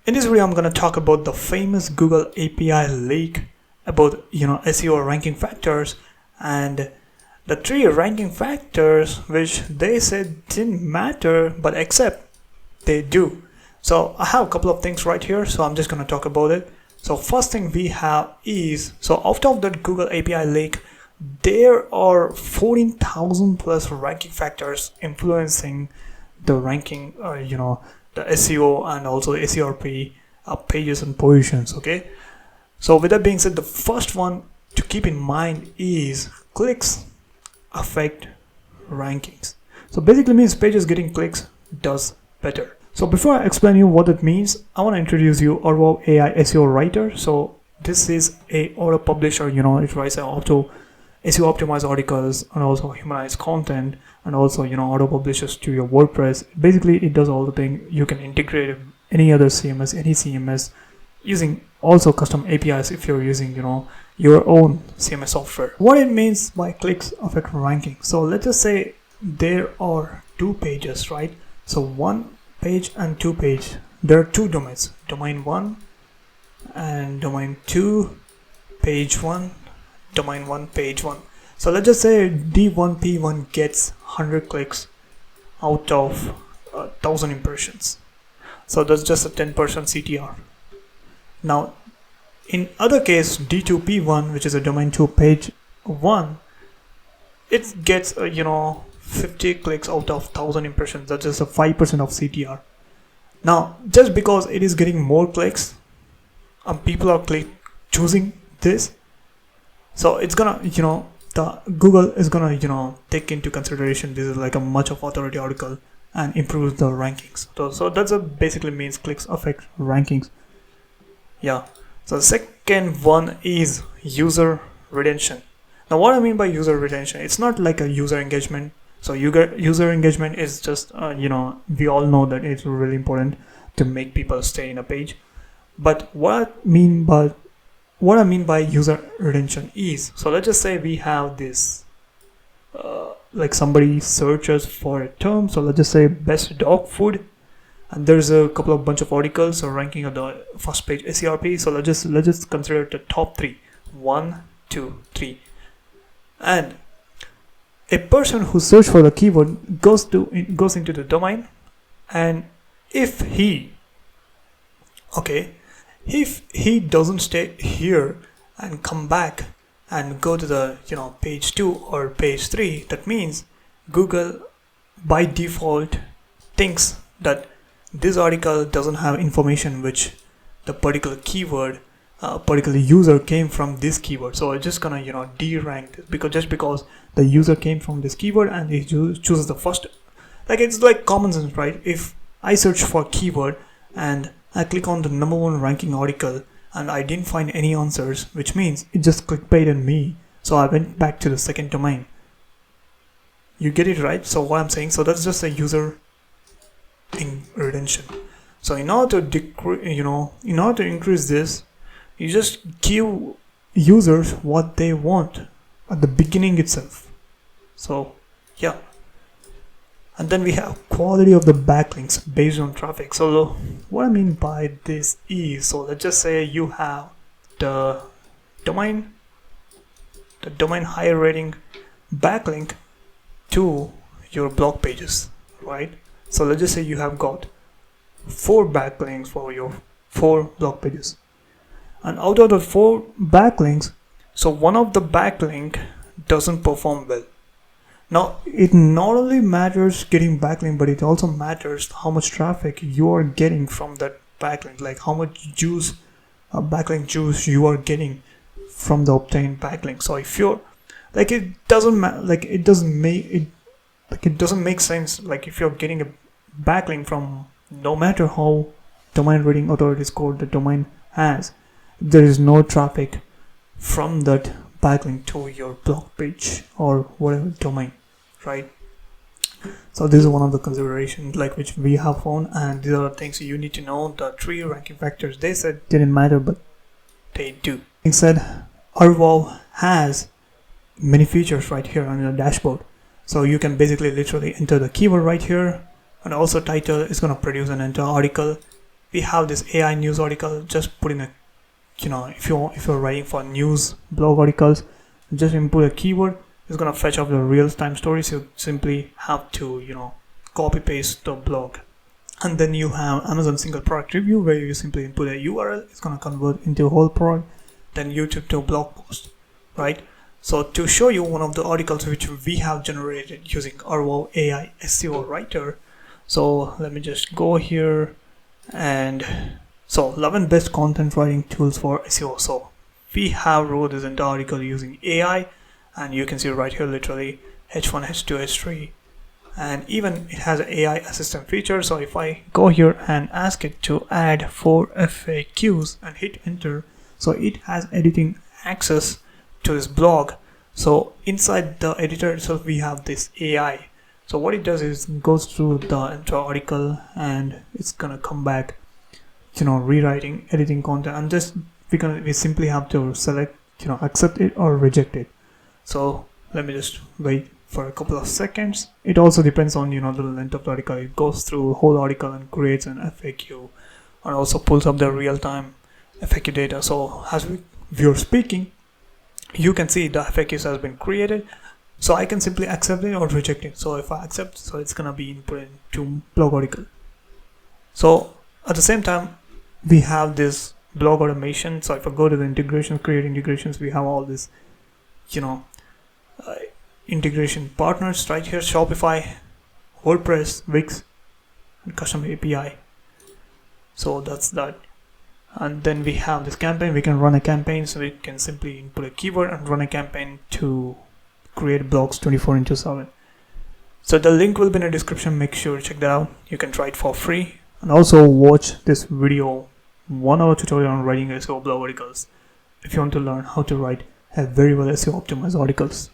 In this video, I'm going to talk about the famous Google API leak about SEO ranking factors and the 3 ranking factors which they said didn't matter, but except they do. So I have a couple of things right here, so I'm just going to talk about it. So first thing we have is, so after that Google API leak, there are 14,000 plus ranking factors influencing the ranking, the SEO and also SERP pages and positions. Okay, so with that being said, the first one to keep in mind is clicks affect rankings. So basically means pages getting clicks does better. So before I explain you what it means, I want to introduce you Arvo AI SEO writer. So this is a auto publisher, it writes auto SEO optimized articles and also humanized content, and also auto publishes to your WordPress. Basically it does all the thing. You can integrate any other CMS, any CMS, using also custom APIs if you're using your own CMS software. What it means by clicks affect ranking. So let's just say there are 2 pages, right? So 1 page and 2 page, there are 2 domains, domain 1 and domain 2, page 1, domain 1, page 1. So let's just say D1P1 gets 100 clicks out of 1000 impressions. So that's just a 10% CTR. Now in other case, D2P1, which is a domain 2 page 1, it gets 50 clicks out of 1000 impressions. That's just a 5% of CTR. Now just because it is getting more clicks and people are choosing this, so it's gonna the Google is gonna take into consideration this is like a much of authority article and improve the rankings. So that's basically means clicks affect rankings. Yeah. So the second one is user retention. Now what I mean by user retention, it's not like a user engagement. So user engagement is just we all know that it's really important to make people stay in a page. But what I mean by user retention is, so let's just say we have this like somebody searches for a term. So let's just say best dog food, and there's a couple of bunch of articles so ranking of the first page SERP. So let's just consider the top 3, 1, 2, 3, and a person who search for the keyword goes into the domain, and if he doesn't stay here and come back and go to the page 2 or page 3, that means Google by default thinks that this article doesn't have information which the particular keyword particular user came from this keyword. So it's just gonna de-rank this because the user came from this keyword and he chooses the first. Like it's like common sense, right? If I search for keyword and I click on the number 1 ranking article and I didn't find any answers, which means it just clickbaited me, so I went back to the second domain. You get it, right? So what I'm saying, so that's just a user retention. So in order to increase this, you just give users what they want at the beginning itself. So yeah. And then we have quality of the backlinks based on traffic. So what I mean by this is, so let's just say you have the domain higher rating backlink to your blog pages, right? So let's just say you have got 4 backlinks for your 4 blog pages, and out of the 4 backlinks, so one of the backlink doesn't perform well. Now it not only matters getting backlink, but it also matters how much traffic you are getting from that backlink, like how much juice, backlink juice you are getting from the obtained backlink. So if you're like, it doesn't make sense, like if you're getting a backlink from, no matter how domain rating authority score the domain has, there is no traffic from that backlink to your blog page or whatever domain, right? So this is one of the considerations which we have found, and these are things you need to know. The 3 ranking factors they said didn't matter, but they do. Being said, Arvo has many features right here on the dashboard. So you can basically literally enter the keyword right here, and also title is going to produce an entire article we have this AI news article. Just put in a, if you're writing for news blog articles, just input a keyword. It's gonna fetch up the real-time stories. You simply have to copy paste the blog. And then you have Amazon single product review, where you simply input a URL. It's gonna convert into a whole product. Then YouTube to blog post, right? So to show you one of the articles which we have generated using our WoW AI SEO writer, so let me just go here, and so 11 best content writing tools for SEO. So we have wrote this entire article using AI, and you can see right here literally H1, H2, H3, and even it has an AI assistant feature. So if I go here and ask it to add 4 FAQs and hit enter, so it has editing access to this blog. So inside the editor itself we have this AI. So what it does is it goes through the entire article, and it's gonna come back rewriting, editing content, and just we simply have to select accept it or reject it. So let me just wait for a couple of seconds. It also depends on the length of the article. It goes through the whole article and creates an FAQ, and also pulls up the real-time FAQ data. So as we're speaking, you can see the FAQs has been created. So I can simply accept it or reject it. So if I accept, so it's gonna be input into blog article. So at the same time, we have this blog automation. So if I go to the integrations, create integrations, we have all this integration partners right here: Shopify, WordPress, Wix, and custom API. So that's that. And then we have this campaign. We can run a campaign, so we can simply input a keyword and run a campaign to create blogs 24/7. So the link will be in the description. Make sure to check that out. You can try it for free, and also watch this video 1-hour tutorial on writing SEO blog articles if you want to learn how to write a very well SEO optimized articles.